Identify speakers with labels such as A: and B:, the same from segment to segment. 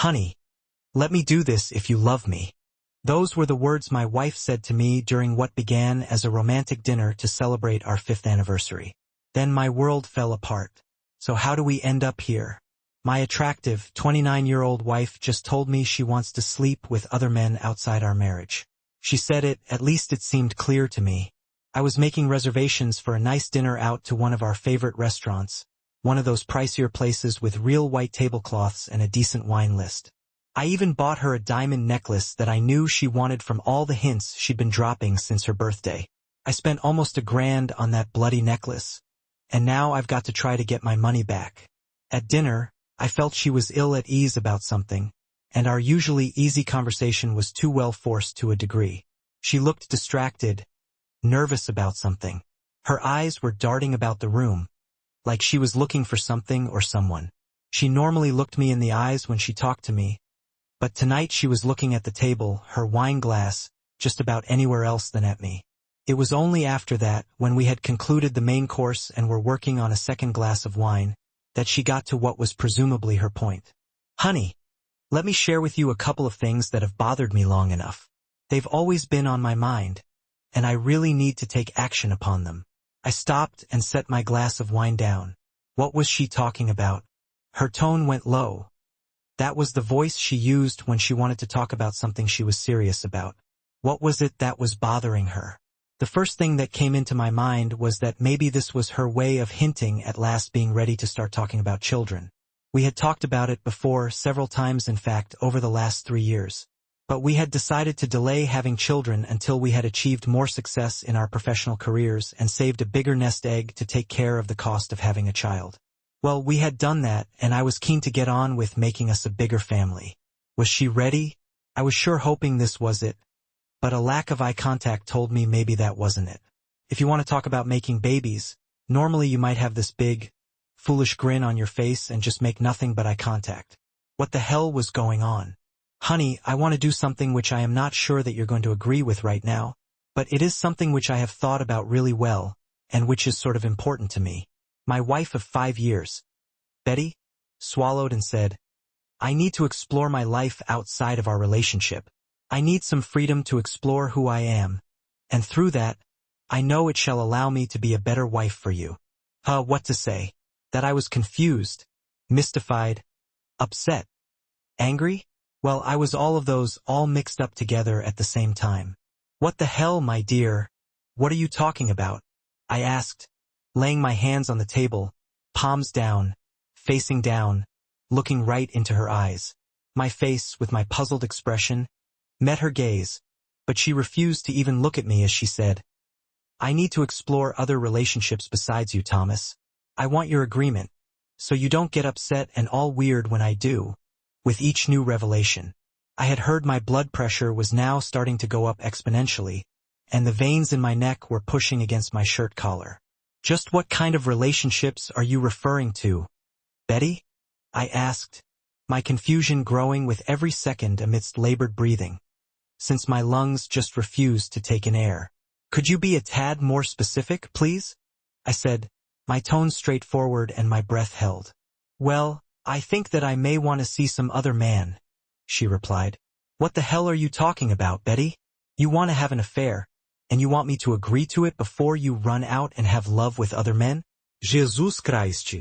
A: Honey, let me do this if you love me. Those were the words my wife said to me during what began as a romantic dinner to celebrate our 5th anniversary. Then my world fell apart. So how do we end up here? My attractive, 29-year-old wife just told me she wants to sleep with other men outside our marriage. She said it, at least it seemed clear to me. I was making reservations for a nice dinner out to one of our favorite restaurants, one of those pricier places with real white tablecloths and a decent wine list. I even bought her a diamond necklace that I knew she wanted from all the hints she'd been dropping since her birthday. I spent almost $1,000 on that bloody necklace, and now I've got to try to get my money back. At dinner, I felt she was ill at ease about something, and our usually easy conversation was too well forced to a degree. She looked distracted, nervous about something. Her eyes were darting about the room, like she was looking for something or someone. She normally looked me in the eyes when she talked to me, but tonight she was looking at the table, her wine glass, just about anywhere else than at me. It was only after that, when we had concluded the main course and were working on a second glass of wine, that she got to what was presumably her point. Honey, let me share with you a couple of things that have bothered me long enough. They've always been on my mind, and I really need to take action upon them. I stopped and set my glass of wine down. What was she talking about? Her tone went low. That was the voice she used when she wanted to talk about something she was serious about. What was it that was bothering her? The first thing that came into my mind was that maybe this was her way of hinting at last being ready to start talking about children. We had talked about it before, several times in fact, over the last 3 years. But we had decided to delay having children until we had achieved more success in our professional careers and saved a bigger nest egg to take care of the cost of having a child. Well, we had done that, and I was keen to get on with making us a bigger family. Was she ready? I was sure hoping this was it, but a lack of eye contact told me maybe that wasn't it. If you want to talk about making babies, normally you might have this big, foolish grin on your face and just make nothing but eye contact. What the hell was going on? Honey, I want to do something which I am not sure that you're going to agree with right now, but it is something which I have thought about really well, and which is sort of important to me. My wife of 5 years, Betty, swallowed and said, I need to explore my life outside of our relationship. I need some freedom to explore who I am, and through that, I know it shall allow me to be a better wife for you. What to say? That I was confused, mystified, upset, angry? Well, I was all of those, all mixed up together at the same time. What the hell, my dear? What are you talking about? I asked, laying my hands on the table, palms down, facing down, looking right into her eyes. My face, with my puzzled expression, met her gaze, but she refused to even look at me as she said, I need to explore other relationships besides you, Thomas. I want your agreement, so you don't get upset and all weird when I do. With each new revelation, I had heard my blood pressure was now starting to go up exponentially, and the veins in my neck were pushing against my shirt collar. Just what kind of relationships are you referring to, Betty? I asked, my confusion growing with every second amidst labored breathing, since my lungs just refused to take in air. Could you be a tad more specific, please? I said, my tone straightforward and my breath held. Well, I think that I may want to see some other man, she replied. What the hell are you talking about, Betty? You want to have an affair, and you want me to agree to it before you run out and have love with other men? Jesus Christ.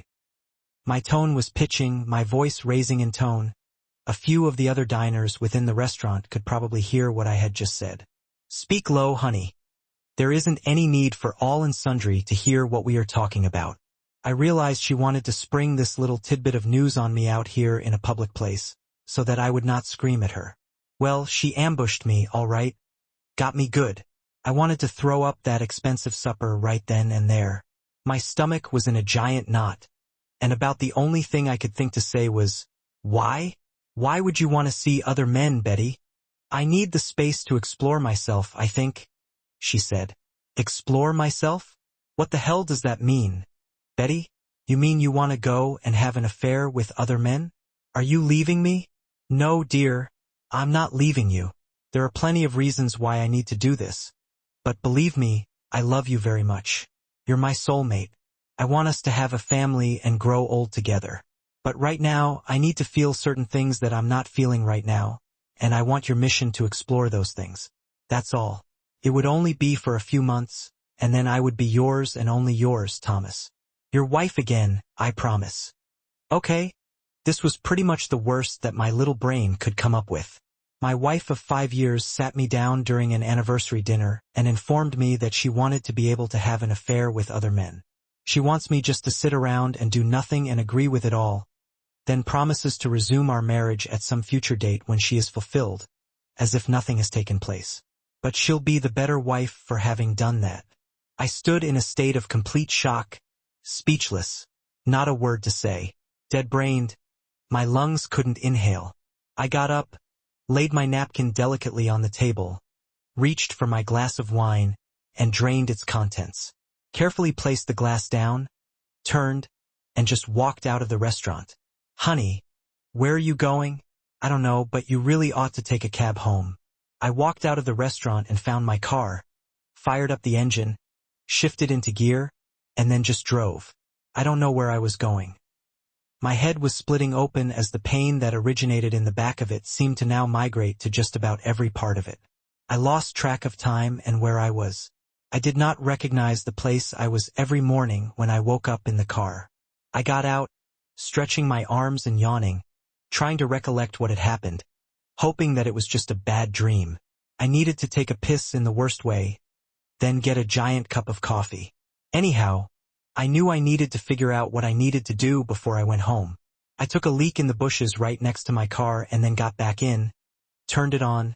A: My tone was pitching, my voice raising in tone. A few of the other diners within the restaurant could probably hear what I had just said. Speak low, honey. There isn't any need for all and sundry to hear what we are talking about. I realized she wanted to spring this little tidbit of news on me out here in a public place, so that I would not scream at her. Well, she ambushed me, all right. Got me good. I wanted to throw up that expensive supper right then and there. My stomach was in a giant knot, and about the only thing I could think to say was, why? Why would you want to see other men, Betty? I need the space to explore myself, I think, she said. Explore myself? What the hell does that mean? Betty, you mean you want to go and have an affair with other men? Are you leaving me? No, dear, I'm not leaving you. There are plenty of reasons why I need to do this. But believe me, I love you very much. You're my soulmate. I want us to have a family and grow old together. But right now, I need to feel certain things that I'm not feeling right now, and I want your mission to explore those things. That's all. It would only be for a few months, and then I would be yours and only yours, Thomas. Your wife again, I promise. Okay. This was pretty much the worst that my little brain could come up with. My wife of 5 years sat me down during an anniversary dinner and informed me that she wanted to be able to have an affair with other men. She wants me just to sit around and do nothing and agree with it all, then promises to resume our marriage at some future date when she is fulfilled, as if nothing has taken place. But she'll be the better wife for having done that. I stood in a state of complete shock, speechless, not a word to say, dead-brained. My lungs couldn't inhale. I got up, laid my napkin delicately on the table, reached for my glass of wine, and drained its contents. Carefully placed the glass down, turned, and just walked out of the restaurant. Honey, where are you going? I don't know, but you really ought to take a cab home. I walked out of the restaurant and found my car, fired up the engine, shifted into gear, and then just drove. I don't know where I was going. My head was splitting open as the pain that originated in the back of it seemed to now migrate to just about every part of it. I lost track of time and where I was. I did not recognize the place I was every morning when I woke up in the car. I got out, stretching my arms and yawning, trying to recollect what had happened, hoping that it was just a bad dream. I needed to take a piss in the worst way, then get a giant cup of coffee. Anyhow, I knew I needed to figure out what I needed to do before I went home. I took a leak in the bushes right next to my car and then got back in, turned it on,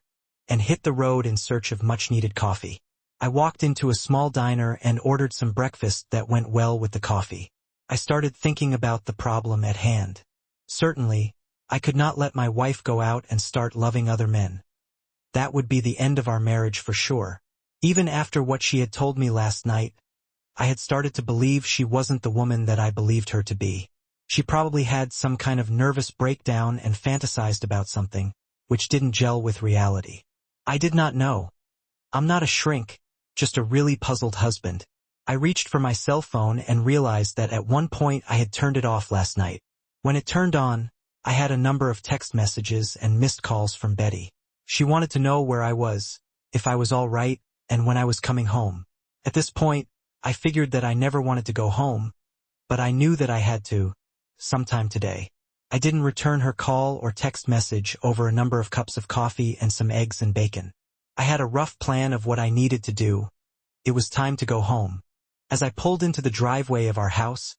A: and hit the road in search of much-needed coffee. I walked into a small diner and ordered some breakfast that went well with the coffee. I started thinking about the problem at hand. Certainly, I could not let my wife go out and start loving other men. That would be the end of our marriage for sure. Even after what she had told me last night, I had started to believe she wasn't the woman that I believed her to be. She probably had some kind of nervous breakdown and fantasized about something, which didn't gel with reality. I did not know. I'm not a shrink, just a really puzzled husband. I reached for my cell phone and realized that at one point I had turned it off last night. When it turned on, I had a number of text messages and missed calls from Betty. She wanted to know where I was, if I was all right, and when I was coming home. At this point, I figured that I never wanted to go home, but I knew that I had to, sometime today. I didn't return her call or text message over a number of cups of coffee and some eggs and bacon. I had a rough plan of what I needed to do. It was time to go home. As I pulled into the driveway of our house,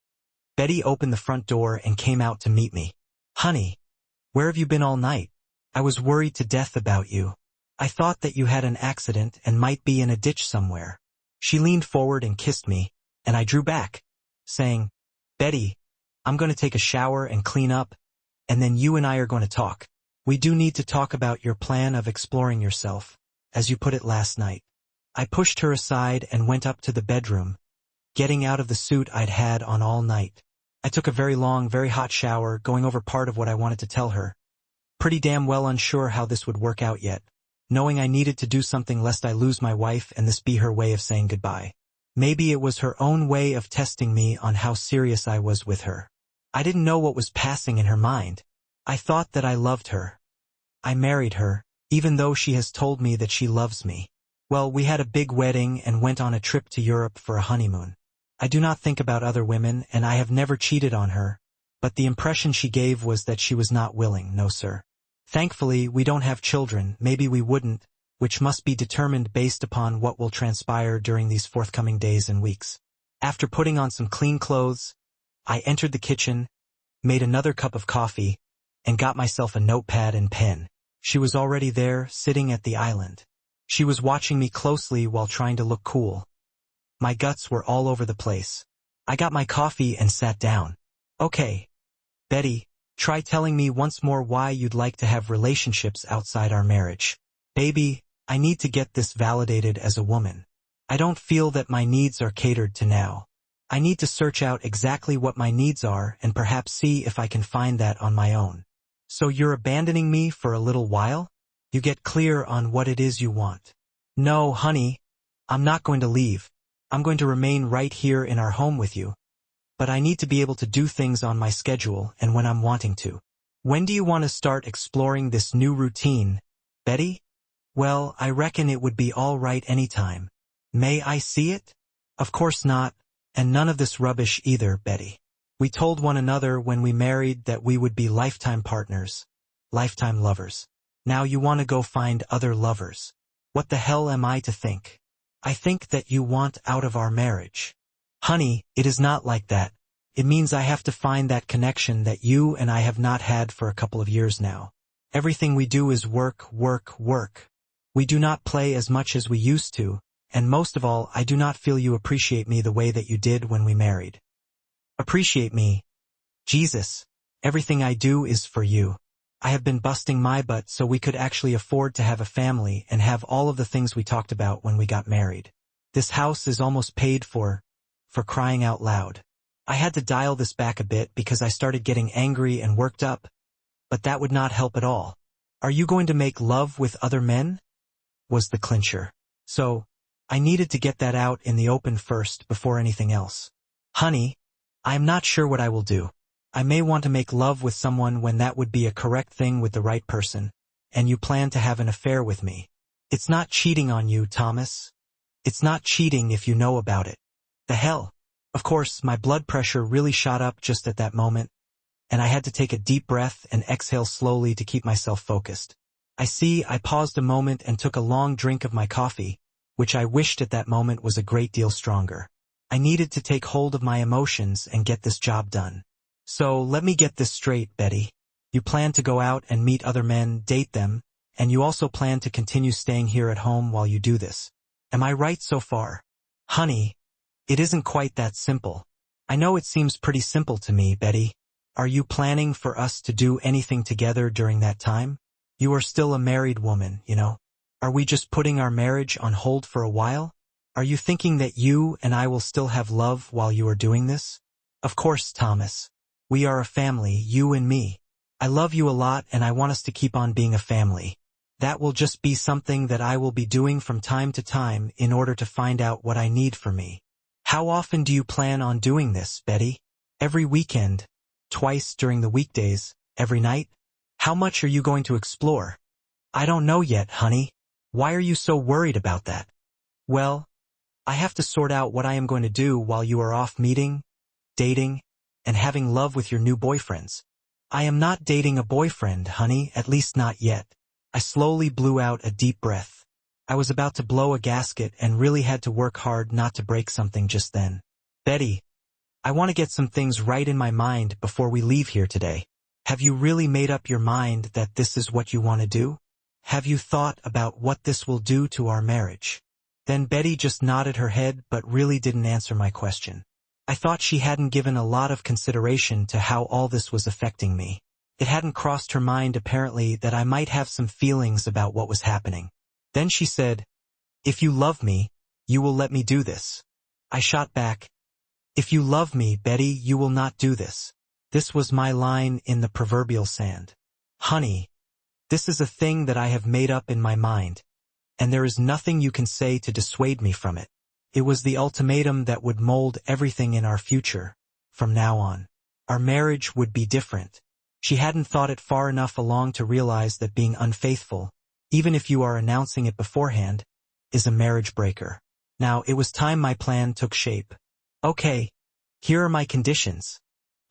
A: Betty opened the front door and came out to meet me. Honey, where have you been all night? I was worried to death about you. I thought that you had an accident and might be in a ditch somewhere. She leaned forward and kissed me, and I drew back, saying, Betty, I'm going to take a shower and clean up, and then you and I are going to talk. We do need to talk about your plan of exploring yourself, as you put it last night. I pushed her aside and went up to the bedroom, getting out of the suit I'd had on all night. I took a very long, very hot shower, going over part of what I wanted to tell her. Pretty damn well unsure how this would work out yet, knowing I needed to do something lest I lose my wife and this be her way of saying goodbye. Maybe it was her own way of testing me on how serious I was with her. I didn't know what was passing in her mind. I thought that I loved her. I married her, even though she has told me that she loves me. Well, we had a big wedding and went on a trip to Europe for a honeymoon. I do not think about other women, and I have never cheated on her, but the impression she gave was that she was not willing, no sir. Thankfully, we don't have children, maybe we wouldn't, which must be determined based upon what will transpire during these forthcoming days and weeks. After putting on some clean clothes, I entered the kitchen, made another cup of coffee, and got myself a notepad and pen. She was already there, sitting at the island. She was watching me closely while trying to look cool. My guts were all over the place. I got my coffee and sat down. Okay, Betty, try telling me once more why you'd like to have relationships outside our marriage. Baby, I need to get this validated as a woman. I don't feel that my needs are catered to now. I need to search out exactly what my needs are and perhaps see if I can find that on my own. So you're abandoning me for a little while? You get clear on what it is you want. No, honey, I'm not going to leave. I'm going to remain right here in our home with you. but I need to be able to do things on my schedule and when I'm wanting to. When do you want to start exploring this new routine, Betty? Well, I reckon it would be all right anytime. May I see it? Of course not, and none of this rubbish either, Betty. We told one another when we married that we would be lifetime partners, lifetime lovers. Now you want to go find other lovers. What the hell am I to think? I think that you want out of our marriage. Honey, it is not like that. It means I have to find that connection that you and I have not had for a couple of years now. Everything we do is work, work, work. We do not play as much as we used to, and most of all, I do not feel you appreciate me the way that you did when we married. Appreciate me? Jesus, everything I do is for you. I have been busting my butt so we could actually afford to have a family and have all of the things we talked about when we got married. This house is almost paid for crying out loud. I had to dial this back a bit because I started getting angry and worked up, but that would not help at all. Are you going to make love with other men? Was the clincher. So, I needed to get that out in the open first before anything else. Honey, I am not sure what I will do. I may want to make love with someone when that would be a correct thing with the right person, and you plan to have an affair with me. It's not cheating on you, Thomas. It's not cheating if you know about it. The hell? Of course, my blood pressure really shot up just at that moment, and I had to take a deep breath and exhale slowly to keep myself focused. I paused a moment and took a long drink of my coffee, which I wished at that moment was a great deal stronger. I needed to take hold of my emotions and get this job done. So, let me get this straight, Betty. You plan to go out and meet other men, date them, and you also plan to continue staying here at home while you do this. Am I right so far? Honey, it isn't quite that simple. I know it seems pretty simple to me, Betty. Are you planning for us to do anything together during that time? You are still a married woman, you know. Are we just putting our marriage on hold for a while? Are you thinking that you and I will still have love while you are doing this? Of course, Thomas. We are a family, you and me. I love you a lot and I want us to keep on being a family. That will just be something that I will be doing from time to time in order to find out what I need for me. How often do you plan on doing this, Betty? Every weekend? Twice during the weekdays? Every night? How much are you going to explore? I don't know yet, honey. Why are you so worried about that? Well, I have to sort out what I am going to do while you are off meeting, dating, and having love with your new boyfriends. I am not dating a boyfriend, honey, at least not yet. I slowly blew out a deep breath. I was about to blow a gasket and really had to work hard not to break something just then. Betty, I want to get some things right in my mind before we leave here today. Have you really made up your mind that this is what you want to do? Have you thought about what this will do to our marriage? Then Betty just nodded her head but really didn't answer my question. I thought she hadn't given a lot of consideration to how all this was affecting me. It hadn't crossed her mind apparently that I might have some feelings about what was happening. Then she said, "If you love me, you will let me do this." I shot back, "If you love me, Betty, you will not do this." This was my line in the proverbial sand. Honey, this is a thing that I have made up in my mind, and there is nothing you can say to dissuade me from it. It was the ultimatum that would mold everything in our future. From now on, our marriage would be different. She hadn't thought it far enough along to realize that being unfaithful, even if you are announcing it beforehand, is a marriage breaker. Now, it was time my plan took shape. Okay, here are my conditions,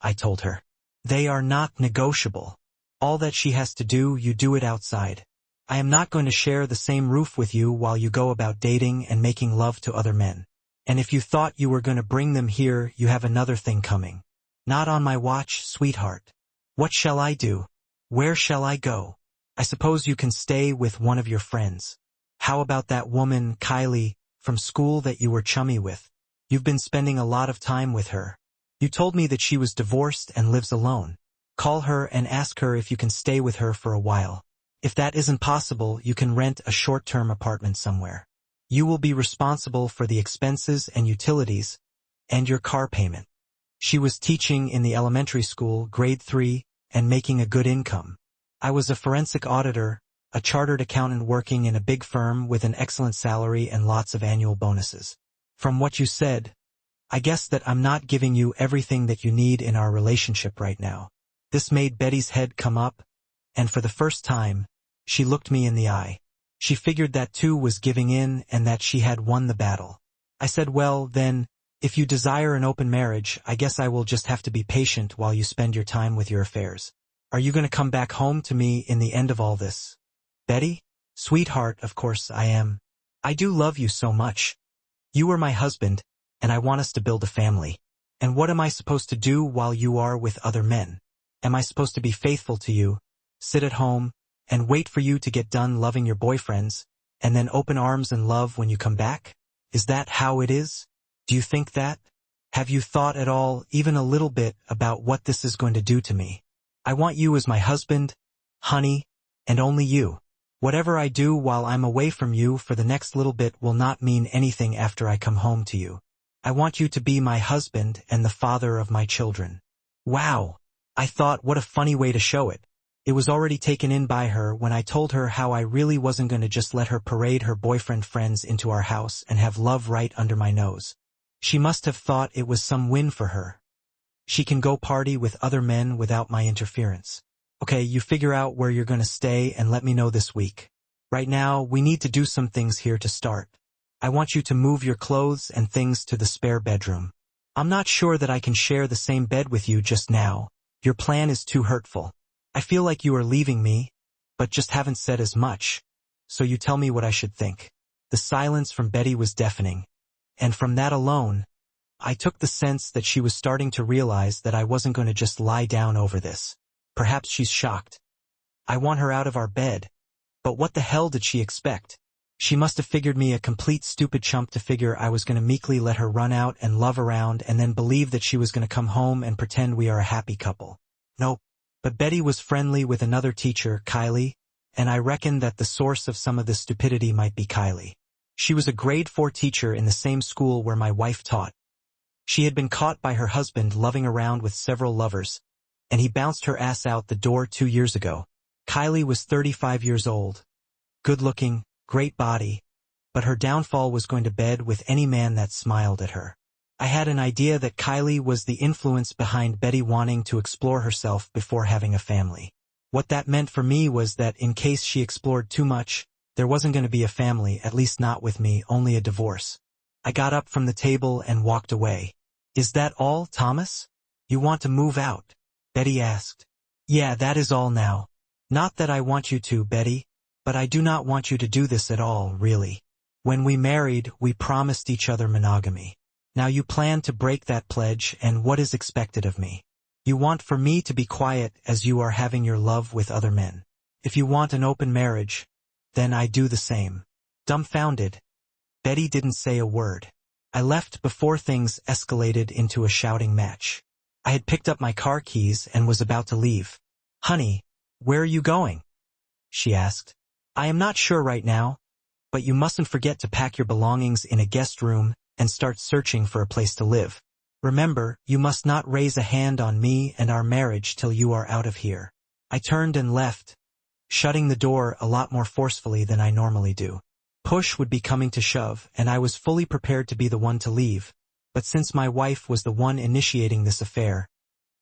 A: I told her. They are not negotiable. All that she has to do, you do it outside. I am not going to share the same roof with you while you go about dating and making love to other men. And if you thought you were going to bring them here, you have another thing coming. Not on my watch, sweetheart. What shall I do? Where shall I go? I suppose you can stay with one of your friends. How about that woman, Kylie, from school that you were chummy with? You've been spending a lot of time with her. You told me that she was divorced and lives alone. Call her and ask her if you can stay with her for a while. If that isn't possible, you can rent a short-term apartment somewhere. You will be responsible for the expenses and utilities, and your car payment. She was teaching in the elementary school, grade 3, and making a good income. I was a forensic auditor, a chartered accountant working in a big firm with an excellent salary and lots of annual bonuses. From what you said, I guess that I'm not giving you everything that you need in our relationship right now." This made Betty's head come up, and for the first time, she looked me in the eye. She figured that too was giving in and that she had won the battle. I said, "Well, then, if you desire an open marriage, I guess I will just have to be patient while you spend your time with your affairs. Are you going to come back home to me in the end of all this?" "Betty? Sweetheart, of course I am. I do love you so much. You are my husband, and I want us to build a family. And what am I supposed to do while you are with other men? Am I supposed to be faithful to you, sit at home, and wait for you to get done loving your boyfriends, and then open arms and love when you come back? Is that how it is? Do you think that? Have you thought at all, even a little bit, about what this is going to do to me? I want you as my husband, honey, and only you. Whatever I do while I'm away from you for the next little bit will not mean anything after I come home to you. I want you to be my husband and the father of my children." Wow! I thought, what a funny way to show it. It was already taken in by her when I told her how I really wasn't going to just let her parade her boyfriend friends into our house and have love right under my nose. She must have thought it was some win for her. She can go party with other men without my interference. "Okay, you figure out where you're going to stay and let me know this week. Right now, we need to do some things here to start. I want you to move your clothes and things to the spare bedroom. I'm not sure that I can share the same bed with you just now. Your plan is too hurtful. I feel like you are leaving me, but just haven't said as much, so you tell me what I should think." The silence from Betty was deafening, and from that alone, I took the sense that she was starting to realize that I wasn't going to just lie down over this. Perhaps she's shocked. I want her out of our bed. But what the hell did she expect? She must have figured me a complete stupid chump to figure I was going to meekly let her run out and love around and then believe that she was going to come home and pretend we are a happy couple. Nope. But Betty was friendly with another teacher, Kylie, and I reckoned that the source of some of this stupidity might be Kylie. She was a grade 4 teacher in the same school where my wife taught. She had been caught by her husband loving around with several lovers, and he bounced her ass out the door 2 years ago. Kylie was 35 years old, good-looking, great body, but her downfall was going to bed with any man that smiled at her. I had an idea that Kylie was the influence behind Betty wanting to explore herself before having a family. What that meant for me was that in case she explored too much, there wasn't going to be a family, at least not with me, only a divorce. I got up from the table and walked away. "Is that all, Thomas? You want to move out?" Betty asked. "Yeah, that is all now. Not that I want you to, Betty, but I do not want you to do this at all, really. When we married, we promised each other monogamy. Now you plan to break that pledge, and what is expected of me? You want for me to be quiet as you are having your love with other men. If you want an open marriage, then I do the same." Dumbfounded, Betty didn't say a word. I left before things escalated into a shouting match. I had picked up my car keys and was about to leave. "Honey, where are you going?" she asked. "I am not sure right now, but you mustn't forget to pack your belongings in a guest room and start searching for a place to live. Remember, you must not raise a hand on me and our marriage till you are out of here." I turned and left, shutting the door a lot more forcefully than I normally do. Push would be coming to shove, and I was fully prepared to be the one to leave, but since my wife was the one initiating this affair,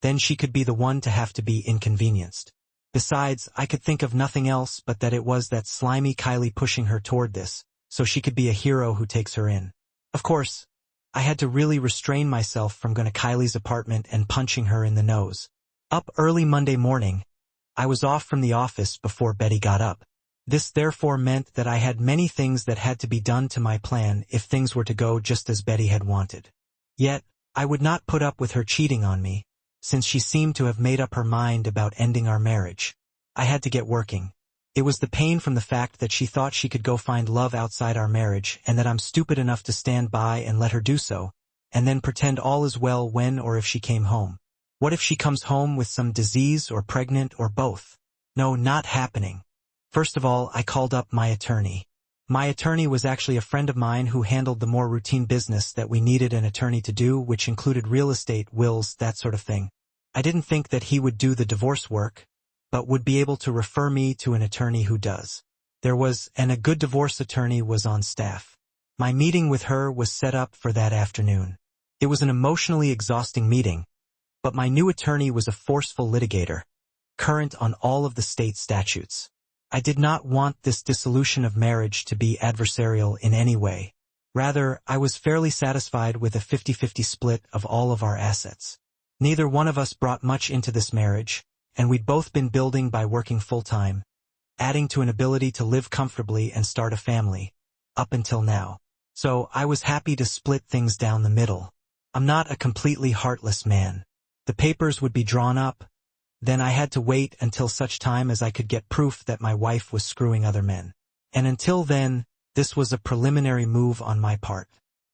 A: then she could be the one to have to be inconvenienced. Besides, I could think of nothing else but that it was that slimy Kylie pushing her toward this, so she could be a hero who takes her in. Of course, I had to really restrain myself from going to Kylie's apartment and punching her in the nose. Up early Monday morning, I was off from the office before Betty got up. This therefore meant that I had many things that had to be done to my plan if things were to go just as Betty had wanted. Yet, I would not put up with her cheating on me, since she seemed to have made up her mind about ending our marriage. I had to get working. It was the pain from the fact that she thought she could go find love outside our marriage and that I'm stupid enough to stand by and let her do so, and then pretend all is well when or if she came home. What if she comes home with some disease or pregnant or both? No, not happening. First of all, I called up my attorney. My attorney was actually a friend of mine who handled the more routine business that we needed an attorney to do, which included real estate, wills, that sort of thing. I didn't think that he would do the divorce work, but would be able to refer me to an attorney who does. And a good divorce attorney was on staff. My meeting with her was set up for that afternoon. It was an emotionally exhausting meeting, but my new attorney was a forceful litigator, current on all of the state statutes. I did not want this dissolution of marriage to be adversarial in any way. Rather, I was fairly satisfied with a 50-50 split of all of our assets. Neither one of us brought much into this marriage, and we'd both been building by working full-time, adding to an ability to live comfortably and start a family, up until now. So I was happy to split things down the middle. I'm not a completely heartless man. The papers would be drawn up, then I had to wait until such time as I could get proof that my wife was screwing other men. And until then, this was a preliminary move on my part.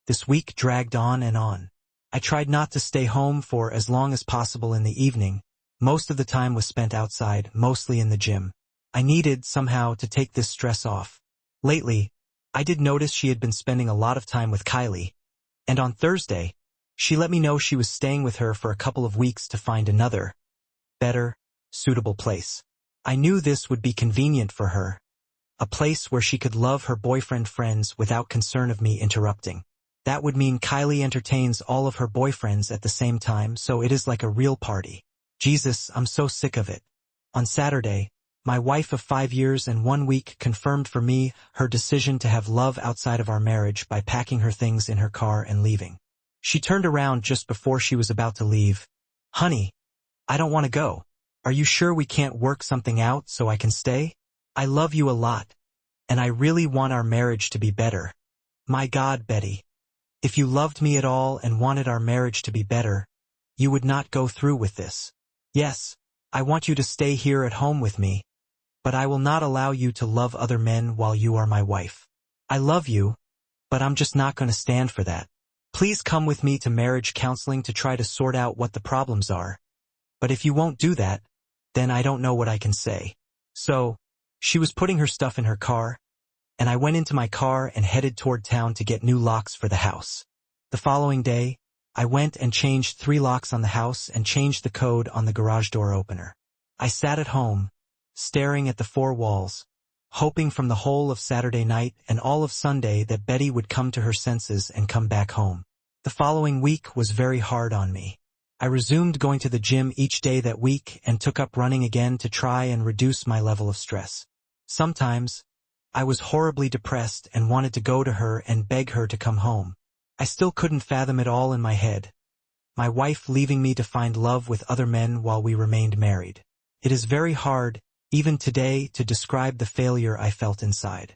A: This week dragged on and on. I tried not to stay home for as long as possible in the evening. Most of the time was spent outside, mostly in the gym. I needed, somehow, to take this stress off. Lately, I did notice she had been spending a lot of time with Kylie, and on Thursday, she let me know she was staying with her for a couple of weeks to find another, better, suitable place. I knew this would be convenient for her, a place where she could love her boyfriend friends without concern of me interrupting. That would mean Kylie entertains all of her boyfriends at the same time, so it is like a real party. Jesus, I'm so sick of it. On Saturday, my wife of 5 years and 1 week confirmed for me her decision to have love outside of our marriage by packing her things in her car and leaving. She turned around just before she was about to leave. Honey, I don't want to go. Are you sure we can't work something out so I can stay? I love you a lot, and I really want our marriage to be better. My God, Betty. If you loved me at all and wanted our marriage to be better, you would not go through with this. Yes, I want you to stay here at home with me, but I will not allow you to love other men while you are my wife. I love you, but I'm just not going to stand for that. Please come with me to marriage counseling to try to sort out what the problems are. But if you won't do that, then I don't know what I can say. So, she was putting her stuff in her car, and I went into my car and headed toward town to get new locks for the house. The following day, I went and changed 3 locks on the house and changed the code on the garage door opener. I sat at home, staring at the 4 walls, hoping from the whole of Saturday night and all of Sunday that Betty would come to her senses and come back home. The following week was very hard on me. I resumed going to the gym each day that week and took up running again to try and reduce my level of stress. Sometimes, I was horribly depressed and wanted to go to her and beg her to come home. I still couldn't fathom it all in my head. My wife leaving me to find love with other men while we remained married. It is very hard, even today, to describe the failure I felt inside.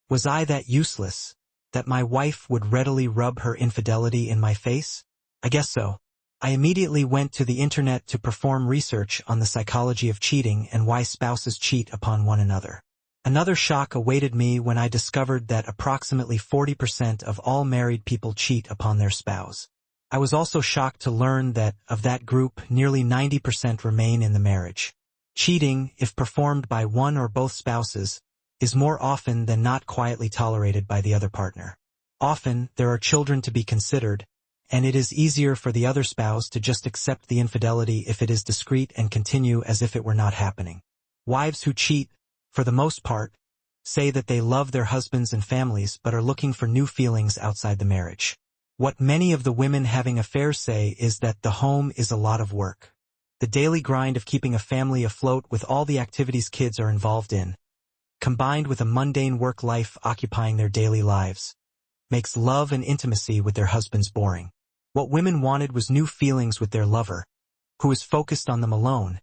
A: Was I that useless, that my wife would readily rub her infidelity in my face? I guess so. I immediately went to the internet to perform research on the psychology of cheating and why spouses cheat upon one another. Another shock awaited me when I discovered that approximately 40% of all married people cheat upon their spouse. I was also shocked to learn that, of that group, nearly 90% remain in the marriage. Cheating, if performed by one or both spouses, is more often than not quietly tolerated by the other partner. Often, there are children to be considered, and it is easier for the other spouse to just accept the infidelity if it is discreet and continue as if it were not happening. Wives who cheat, for the most part, say that they love their husbands and families but are looking for new feelings outside the marriage. What many of the women having affairs say is that the home is a lot of work. The daily grind of keeping a family afloat with all the activities kids are involved in, combined with a mundane work life occupying their daily lives, makes love and intimacy with their husbands boring. What women wanted was new feelings with their lover, who is focused on them alone,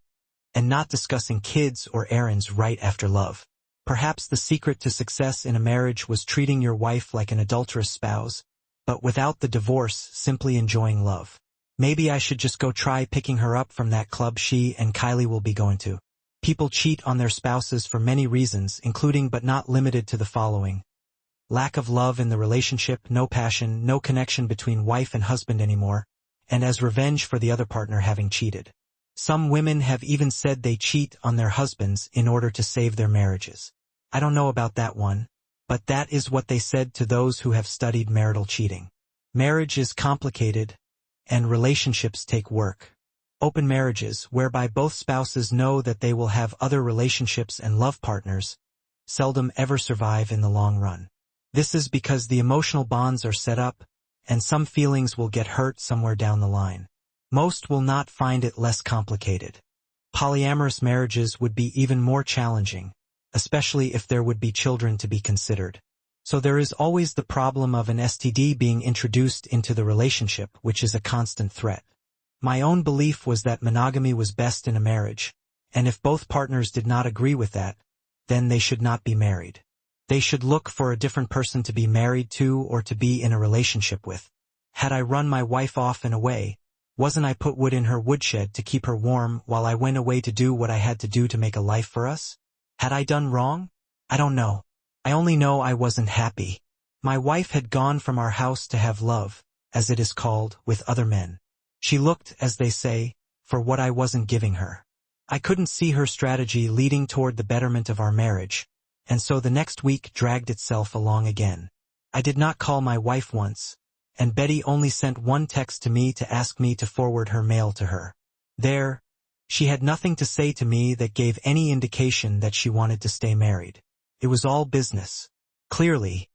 A: and not discussing kids or errands right after love. Perhaps the secret to success in a marriage was treating your wife like an adulterous spouse, but without the divorce, simply enjoying love. Maybe I should just go try picking her up from that club she and Kylie will be going to. People cheat on their spouses for many reasons, including but not limited to the following: lack of love in the relationship, no passion, no connection between wife and husband anymore, and as revenge for the other partner having cheated. Some women have even said they cheat on their husbands in order to save their marriages. I don't know about that one, but that is what they said to those who have studied marital cheating. Marriage is complicated, and relationships take work. Open marriages, whereby both spouses know that they will have other relationships and love partners, seldom ever survive in the long run. This is because the emotional bonds are set up, and some feelings will get hurt somewhere down the line. Most will not find it less complicated. Polyamorous marriages would be even more challenging, especially if there would be children to be considered. So there is always the problem of an STD being introduced into the relationship, which is a constant threat. My own belief was that monogamy was best in a marriage, and if both partners did not agree with that, then they should not be married. They should look for a different person to be married to or to be in a relationship with. Had I run my wife off and away, wasn't I put wood in her woodshed to keep her warm while I went away to do what I had to do to make a life for us? Had I done wrong? I don't know. I only know I wasn't happy. My wife had gone from our house to have love, as it is called, with other men. She looked, as they say, for what I wasn't giving her. I couldn't see her strategy leading toward the betterment of our marriage, and so the next week dragged itself along again. I did not call my wife once, and Betty only sent one text to me to ask me to forward her mail to her. There, she had nothing to say to me that gave any indication that she wanted to stay married. It was all business. Clearly,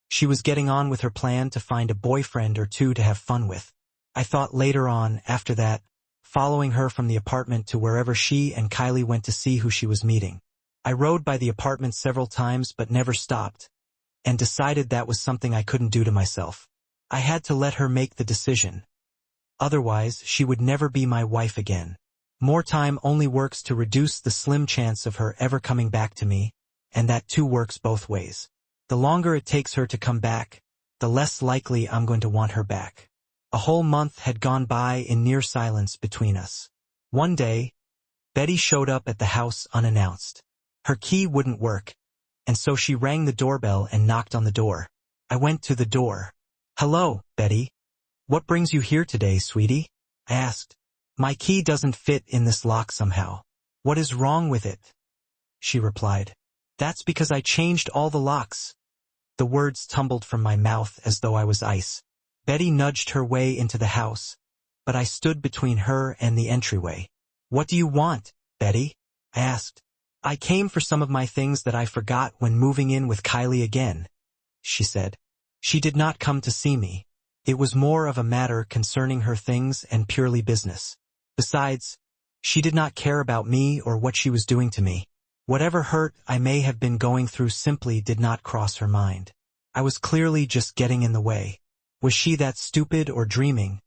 A: she was getting on with her plan to find a boyfriend or two to have fun with. I thought later on, after that, following her from the apartment to wherever she and Kylie went to see who she was meeting. I rode by the apartment several times but never stopped, and decided that was something I couldn't do to myself. I had to let her make the decision. Otherwise, she would never be my wife again. More time only works to reduce the slim chance of her ever coming back to me, and that too works both ways. The longer it takes her to come back, the less likely I'm going to want her back. A whole month had gone by in near silence between us. One day, Betty showed up at the house unannounced. Her key wouldn't work, and so she rang the doorbell and knocked on the door. I went to the door. "Hello, Betty. What brings you here today, sweetie?" I asked. "My key doesn't fit in this lock somehow." "What is wrong with it?" she replied. "That's because I changed all the locks." The words tumbled from my mouth as though I was ice. Betty nudged her way into the house, but I stood between her and the entryway. "What do you want, Betty?" I asked. "I came for some of my things that I forgot when moving in with Kylie again," she said. She did not come to see me. It was more of a matter concerning her things and purely business. Besides, she did not care about me or what she was doing to me. Whatever hurt I may have been going through simply did not cross her mind. I was clearly just getting in the way. Was she that stupid or dreaming,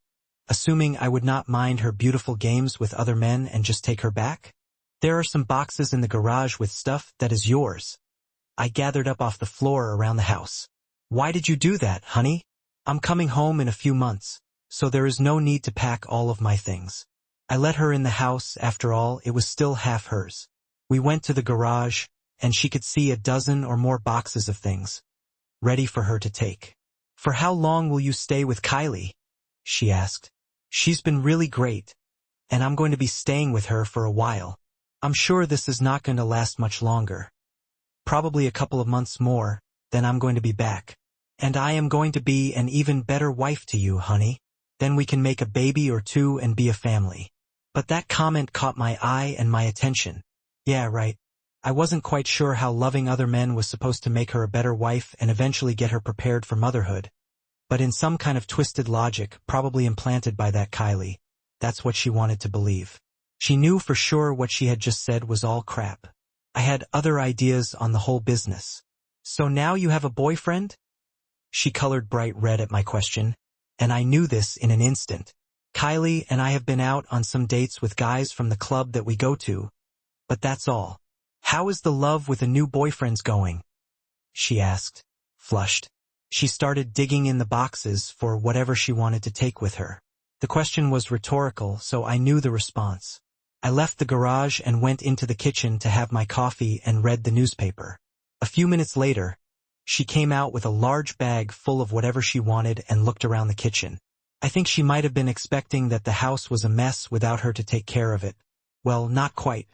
A: assuming I would not mind her beautiful games with other men and just take her back? "There are some boxes in the garage with stuff that is yours," I gathered up off the floor around the house. "Why did you do that, honey? I'm coming home in a few months, so there is no need to pack all of my things." I let her in the house. After all, it was still half hers. We went to the garage, and she could see a dozen or more boxes of things, ready for her to take. "For how long will you stay with Kylie?" she asked. "She's been really great, and I'm going to be staying with her for a while. I'm sure this is not going to last much longer. Probably a couple of months more, then I'm going to be back. And I am going to be an even better wife to you, honey. Then we can make a baby or two and be a family." But that comment caught my eye and my attention. Yeah, right. I wasn't quite sure how loving other men was supposed to make her a better wife and eventually get her prepared for motherhood. But in some kind of twisted logic, probably implanted by that Kylie, that's what she wanted to believe. She knew for sure what she had just said was all crap. I had other ideas on the whole business. "So now you have a boyfriend?" She colored bright red at my question, and I knew this in an instant. "Kylie and I have been out on some dates with guys from the club that we go to, but that's all." "How is the love with a new boyfriend's going?" she asked, flushed. She started digging in the boxes for whatever she wanted to take with her. The question was rhetorical, so I knew the response. I left the garage and went into the kitchen to have my coffee and read the newspaper. A few minutes later, she came out with a large bag full of whatever she wanted and looked around the kitchen. I think she might have been expecting that the house was a mess without her to take care of it. Well, not quite.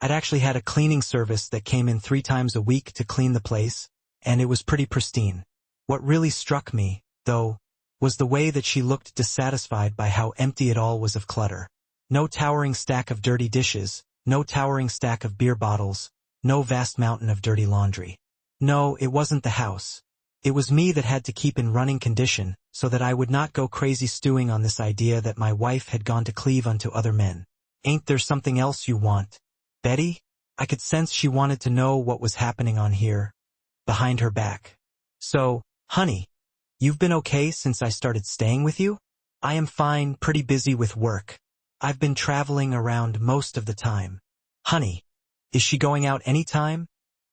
A: I'd actually had a cleaning service that came in 3 times a week to clean the place, and it was pretty pristine. What really struck me, though, was the way that she looked dissatisfied by how empty it all was of clutter. No towering stack of dirty dishes, no towering stack of beer bottles, no vast mountain of dirty laundry. No, it wasn't the house. It was me that had to keep in running condition, so that I would not go crazy stewing on this idea that my wife had gone to cleave unto other men. Ain't there something else you want, Betty? I could sense she wanted to know what was happening on here, behind her back. So, honey, you've been okay since I started staying with you? I am fine, pretty busy with work. I've been traveling around most of the time. Honey, is she going out any time?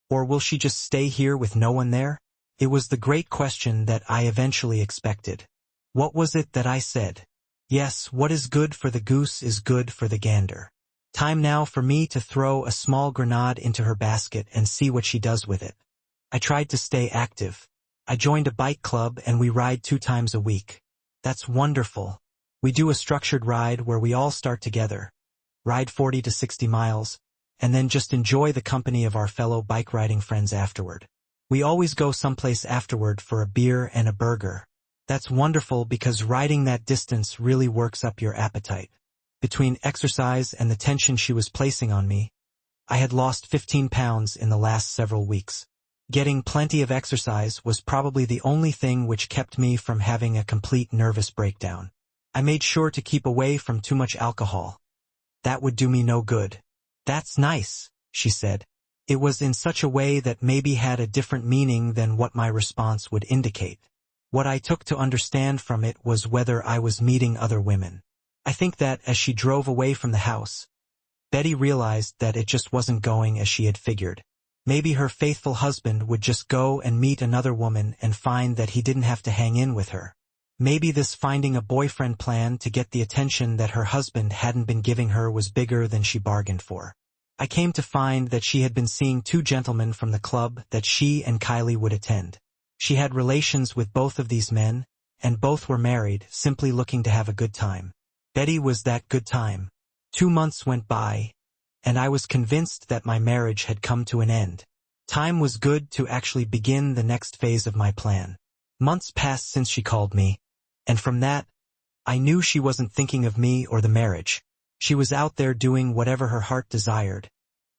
A: Or will she just stay here with no one there? It was the great question that I eventually expected. What was it that I said? Yes, what is good for the goose is good for the gander. Time now for me to throw a small grenade into her basket and see what she does with it. I tried to stay active. I joined a bike club and we ride 2 times a week. That's wonderful. We do a structured ride where we all start together, ride 40 to 60 miles, and then just enjoy the company of our fellow bike riding friends afterward. We always go someplace afterward for a beer and a burger. That's wonderful because riding that distance really works up your appetite. Between exercise and the tension she was placing on me, I had lost 15 pounds in the last several weeks. Getting plenty of exercise was probably the only thing which kept me from having a complete nervous breakdown. I made sure to keep away from too much alcohol. That would do me no good. That's nice, she said. It was in such a way that maybe had a different meaning than what my response would indicate. What I took to understand from it was whether I was meeting other women. I think that as she drove away from the house, Betty realized that it just wasn't going as she had figured. Maybe her faithful husband would just go and meet another woman and find that he didn't have to hang in with her. Maybe this finding a boyfriend plan to get the attention that her husband hadn't been giving her was bigger than she bargained for. I came to find that she had been seeing 2 gentlemen from the club that she and Kylie would attend. She had relations with both of these men, and both were married, simply looking to have a good time. Betty was that good time. 2 months went by, and I was convinced that my marriage had come to an end. Time was good to actually begin the next phase of my plan. Months passed since she called me, and from that, I knew she wasn't thinking of me or the marriage. She was out there doing whatever her heart desired,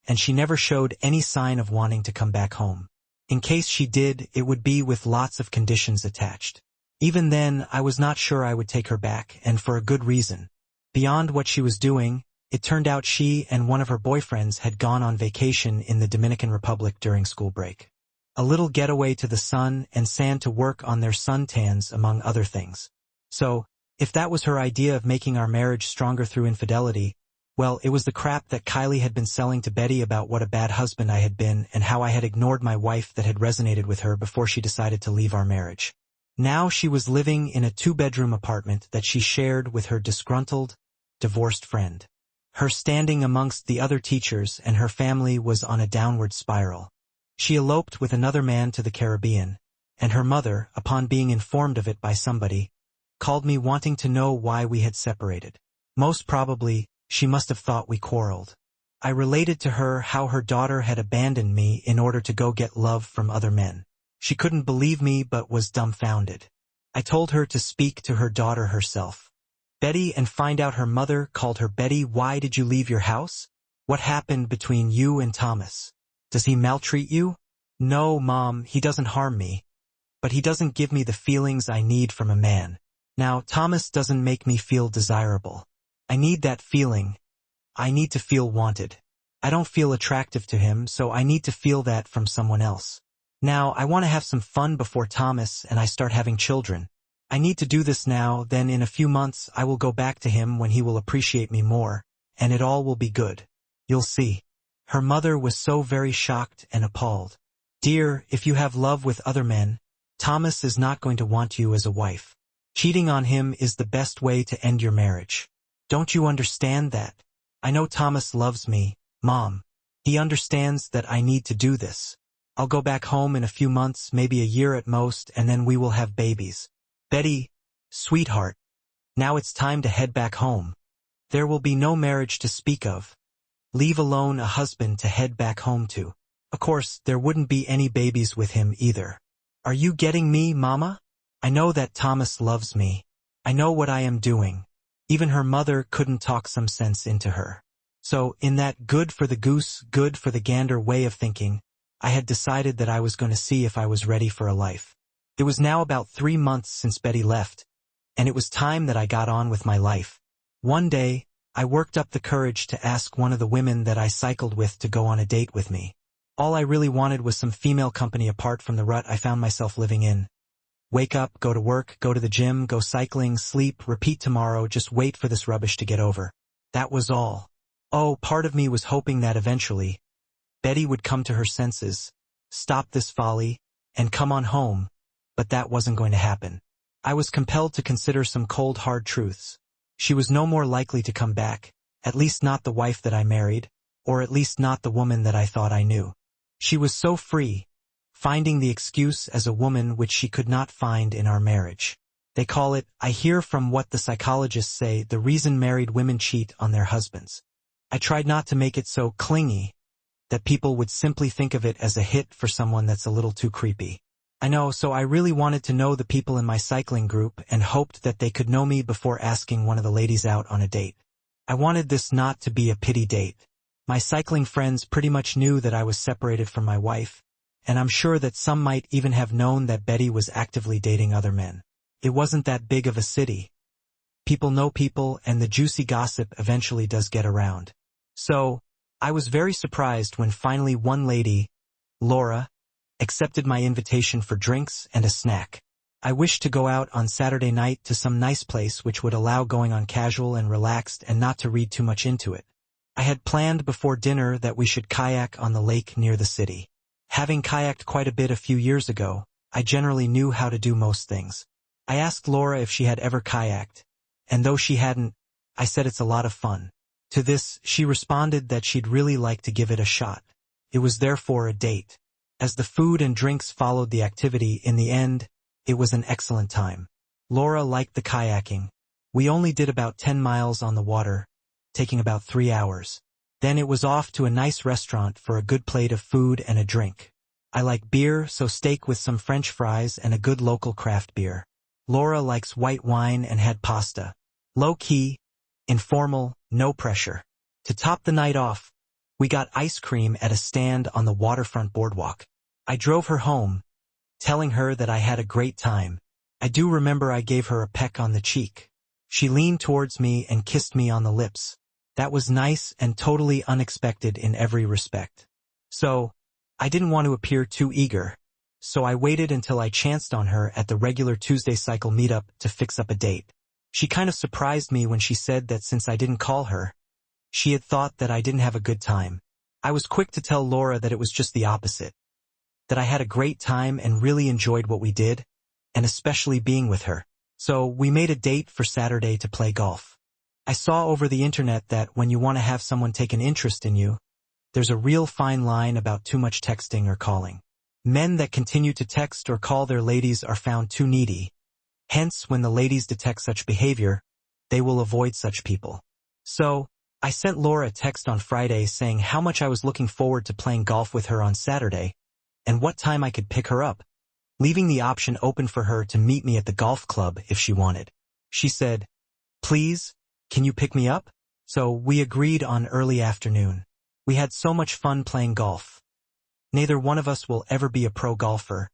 A: and she never showed any sign of wanting to come back home. In case she did, it would be with lots of conditions attached. Even then, I was not sure I would take her back, and for a good reason. Beyond what she was doing, it turned out she and one of her boyfriends had gone on vacation in the Dominican Republic during school break. A little getaway to the sun and sand to work on their suntans, among other things. So, if that was her idea of making our marriage stronger through infidelity, well, it was the crap that Kylie had been selling to Betty about what a bad husband I had been and how I had ignored my wife that had resonated with her before she decided to leave our marriage. Now she was living in a 2-bedroom apartment that she shared with her disgruntled, divorced friend. Her standing amongst the other teachers and her family was on a downward spiral. She eloped with another man to the Caribbean, and her mother, upon being informed of it by somebody, called me wanting to know why we had separated. Most probably, she must have thought we quarreled. I related to her how her daughter had abandoned me in order to go get love from other men. She couldn't believe me but was dumbfounded. I told her to speak to her daughter herself, Betty, and find out her mother called her. Betty, why did you leave your house? What happened between you and Thomas? Does he maltreat you? No, Mom, he doesn't harm me. But he doesn't give me the feelings I need from a man. Now, Thomas doesn't make me feel desirable. I need that feeling. I need to feel wanted. I don't feel attractive to him, so I need to feel that from someone else. Now, I want to have some fun before Thomas and I start having children. I need to do this now, then in a few months I will go back to him when he will appreciate me more, and it all will be good. You'll see. Her mother was so very shocked and appalled. Dear, if you have love with other men, Thomas is not going to want you as a wife. Cheating on him is the best way to end your marriage. Don't you understand that? I know Thomas loves me, Mom. He understands that I need to do this. I'll go back home in a few months, maybe a year at most, and then we will have babies. Betty, sweetheart, now it's time to head back home. There will be no marriage to speak of. Leave alone a husband to head back home to. Of course, there wouldn't be any babies with him either. Are you getting me, Mama? I know that Thomas loves me. I know what I am doing. Even her mother couldn't talk some sense into her. So, in that good for the goose, good for the gander way of thinking, I had decided that I was going to see if I was ready for a life. It was now about 3 months since Betty left, and it was time that I got on with my life. One day, I worked up the courage to ask one of the women that I cycled with to go on a date with me. All I really wanted was some female company apart from the rut I found myself living in. Wake up, go to work, go to the gym, go cycling, sleep, repeat tomorrow, just wait for this rubbish to get over. That was all. Oh, part of me was hoping that eventually, Betty would come to her senses, stop this folly, and come on home, but that wasn't going to happen. I was compelled to consider some cold hard truths. She was no more likely to come back, at least not the wife that I married, or at least not the woman that I thought I knew. She was so free, finding the excuse as a woman which she could not find in our marriage. They call it, I hear from what the psychologists say, the reason married women cheat on their husbands. I tried not to make it so clingy that people would simply think of it as a hit for someone that's a little too creepy. I know, so I really wanted to know the people in my cycling group and hoped that they could know me before asking one of the ladies out on a date. I wanted this not to be a pity date. My cycling friends pretty much knew that I was separated from my wife, and I'm sure that some might even have known that Betty was actively dating other men. It wasn't that big of a city. People know people, and the juicy gossip eventually does get around. So, I was very surprised when finally one lady, Laura, accepted my invitation for drinks and a snack. I wished to go out on Saturday night to some nice place which would allow going on casual and relaxed and not to read too much into it. I had planned before dinner that we should kayak on the lake near the city. Having kayaked quite a bit a few years ago, I generally knew how to do most things. I asked Laura if she had ever kayaked, and though she hadn't, I said it's a lot of fun. To this, she responded that she'd really like to give it a shot. It was therefore a date. As the food and drinks followed the activity, in the end, it was an excellent time. Laura liked the kayaking. We only did about 10 miles on the water, taking about 3 hours. Then it was off to a nice restaurant for a good plate of food and a drink. I like beer, so steak with some French fries and a good local craft beer. Laura likes white wine and had pasta. Low-key, informal, no pressure. To top the night off, we got ice cream at a stand on the waterfront boardwalk. I drove her home, telling her that I had a great time. I do remember I gave her a peck on the cheek. She leaned towards me and kissed me on the lips. That was nice and totally unexpected in every respect. So, I didn't want to appear too eager, so I waited until I chanced on her at the regular Tuesday cycle meetup to fix up a date. She kind of surprised me when she said that since I didn't call her, she had thought that I didn't have a good time. I was quick to tell Laura that it was just the opposite, that I had a great time and really enjoyed what we did, and especially being with her. So we made a date for Saturday to play golf. I saw over the internet that when you want to have someone take an interest in you, there's a real fine line about too much texting or calling. Men that continue to text or call their ladies are found too needy. Hence, when the ladies detect such behavior, they will avoid such people. So, I sent Laura a text on Friday saying how much I was looking forward to playing golf with her on Saturday, and what time I could pick her up, leaving the option open for her to meet me at the golf club if she wanted. She said, "Please, can you pick me up?" So we agreed on early afternoon. We had so much fun playing golf. Neither one of us will ever be a pro golfer,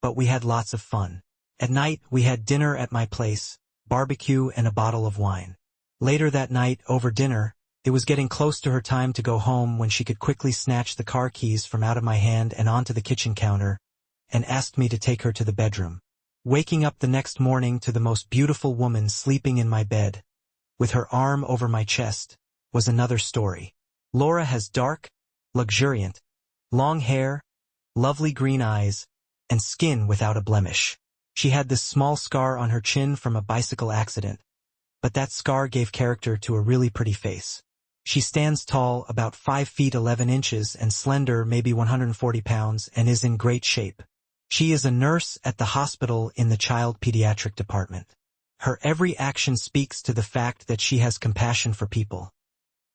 A: but we had lots of fun. At night, we had dinner at my place, barbecue and a bottle of wine. Later that night, over dinner, it was getting close to her time to go home when she could quickly snatch the car keys from out of my hand and onto the kitchen counter, and asked me to take her to the bedroom. Waking up the next morning to the most beautiful woman sleeping in my bed, with her arm over my chest, was another story. Laura has dark, luxuriant, long hair, lovely green eyes, and skin without a blemish. She had this small scar on her chin from a bicycle accident, but that scar gave character to a really pretty face. She stands tall, about 5 feet 11 inches, and slender, maybe 140 pounds, and is in great shape. She is a nurse at the hospital in the child pediatric department. Her every action speaks to the fact that she has compassion for people.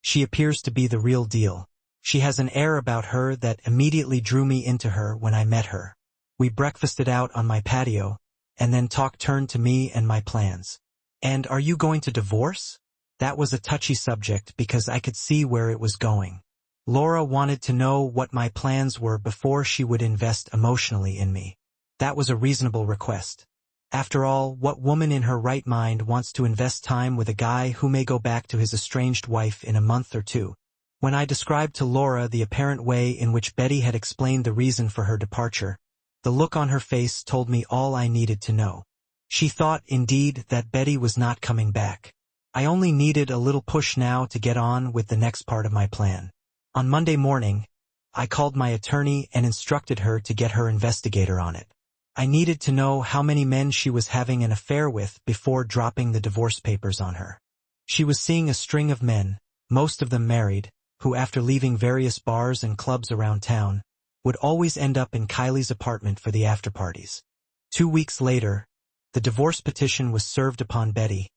A: She appears to be the real deal. She has an air about her that immediately drew me into her when I met her. We breakfasted out on my patio, and then talk turned to me and my plans. "And are you going to divorce?" That was a touchy subject because I could see where it was going. Laura wanted to know what my plans were before she would invest emotionally in me. That was a reasonable request. After all, what woman in her right mind wants to invest time with a guy who may go back to his estranged wife in a month or two? When I described to Laura the apparent way in which Betty had explained the reason for her departure, the look on her face told me all I needed to know. She thought, indeed, that Betty was not coming back. I only needed a little push now to get on with the next part of my plan. On Monday morning, I called my attorney and instructed her to get her investigator on it. I needed to know how many men she was having an affair with before dropping the divorce papers on her. She was seeing a string of men, most of them married, who after leaving various bars and clubs around town, would always end up in Kylie's apartment for the after-parties. 2 weeks later, the divorce petition was served upon Betty,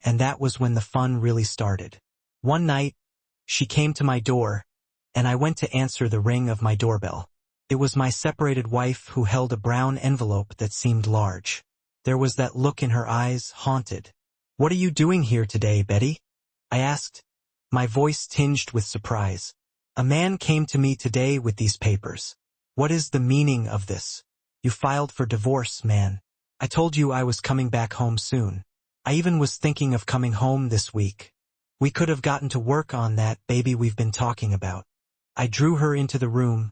A: and that was when the fun really started. One night, she came to my door, and I went to answer the ring of my doorbell. It was my separated wife who held a brown envelope that seemed large. There was that look in her eyes, haunted. "What are you doing here today, Betty?" I asked, my voice tinged with surprise. "A man came to me today with these papers. What is the meaning of this? You filed for divorce, man. I told you I was coming back home soon. I even was thinking of coming home this week. We could have gotten to work on that baby we've been talking about." I drew her into the room,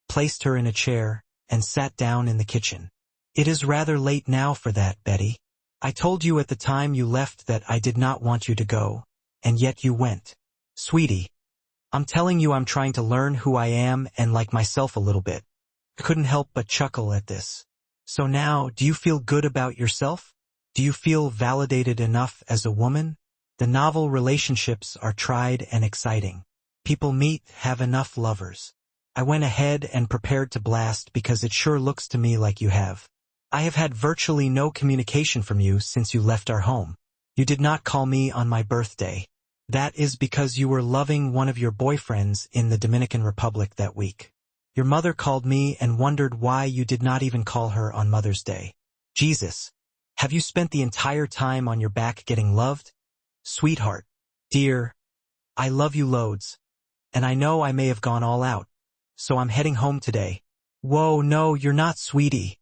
A: placed her in a chair, and sat down in the kitchen. "It is rather late now for that, Betty. I told you at the time you left that I did not want you to go, and yet you went. Sweetie, I'm telling you I'm trying to learn who I am and like myself a little bit." I couldn't help but chuckle at this. "So now, do you feel good about yourself? Do you feel validated enough as a woman? The novel relationships are tried and exciting. People meet, have enough lovers. I went ahead and prepared to blast because it sure looks to me like you have. I have had virtually no communication from you since you left our home. You did not call me on my birthday. That is because you were loving one of your boyfriends in the Dominican Republic that week. Your mother called me and wondered why you did not even call her on Mother's Day. Jesus, have you spent the entire time on your back getting loved? Sweetheart, dear, I love you loads, and I know I may have gone all out. So I'm heading home today." "Whoa, no, you're not, sweetie,"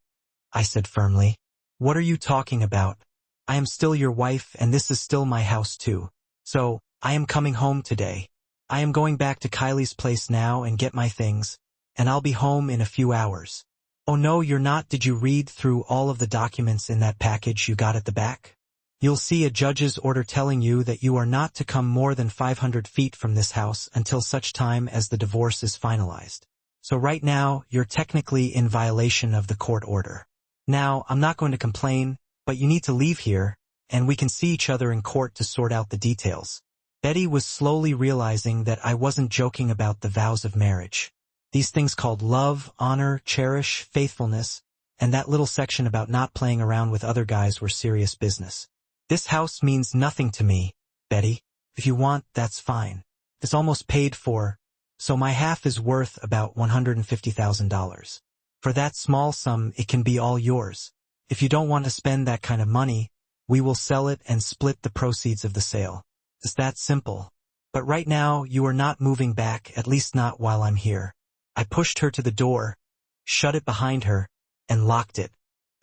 A: I said firmly. "What are you talking about? I am still your wife and this is still my house too. So, I am coming home today. I am going back to Kylie's place now and get my things, and I'll be home in a few hours." "Oh no, you're not. Did you read through all of the documents in that package you got at the back? You'll see a judge's order telling you that you are not to come more than 500 feet from this house until such time as the divorce is finalized. So right now, you're technically in violation of the court order. Now, I'm not going to complain, but you need to leave here, and we can see each other in court to sort out the details." Betty was slowly realizing that I wasn't joking about the vows of marriage. These things called love, honor, cherish, faithfulness, and that little section about not playing around with other guys were serious business. "This house means nothing to me, Betty. If you want, that's fine. It's almost paid for, so my half is worth about $150,000. For that small sum, it can be all yours. If you don't want to spend that kind of money, we will sell it and split the proceeds of the sale. It's that simple. But right now, you are not moving back, at least not while I'm here." I pushed her to the door, shut it behind her, and locked it.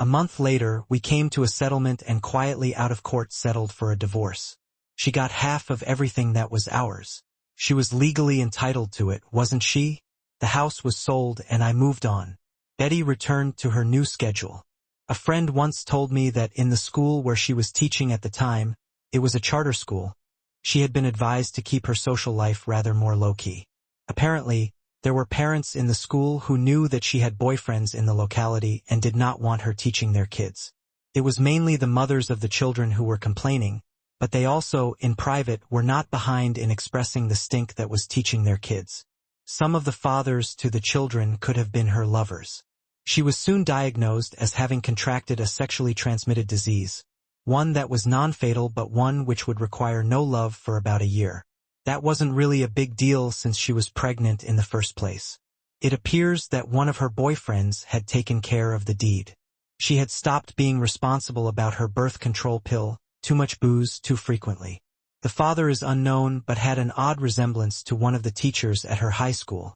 A: A month later, we came to a settlement and quietly out of court settled for a divorce. She got half of everything that was ours. She was legally entitled to it, wasn't she? The house was sold and I moved on. Betty returned to her new schedule. A friend once told me that in the school where she was teaching at the time, it was a charter school, she had been advised to keep her social life rather more low-key. Apparently, there were parents in the school who knew that she had boyfriends in the locality and did not want her teaching their kids. It was mainly the mothers of the children who were complaining, but they also, in private, were not behind in expressing the stink that was teaching their kids. Some of the fathers to the children could have been her lovers. She was soon diagnosed as having contracted a sexually transmitted disease, one that was non-fatal but one which would require no love for about a year. That wasn't really a big deal since she was pregnant in the first place. It appears that one of her boyfriends had taken care of the deed. She had stopped being responsible about her birth control pill, too much booze, too frequently. The father is unknown but had an odd resemblance to one of the teachers at her high school,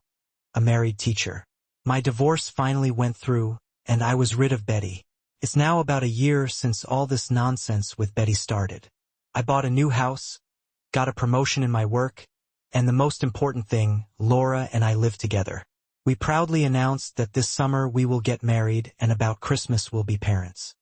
A: a married teacher. My divorce finally went through, and I was rid of Betty. It's now about a year since all this nonsense with Betty started. I bought a new house, got a promotion in my work, and the most important thing, Laura and I live together. We proudly announced that this summer we will get married and about Christmas we'll be parents.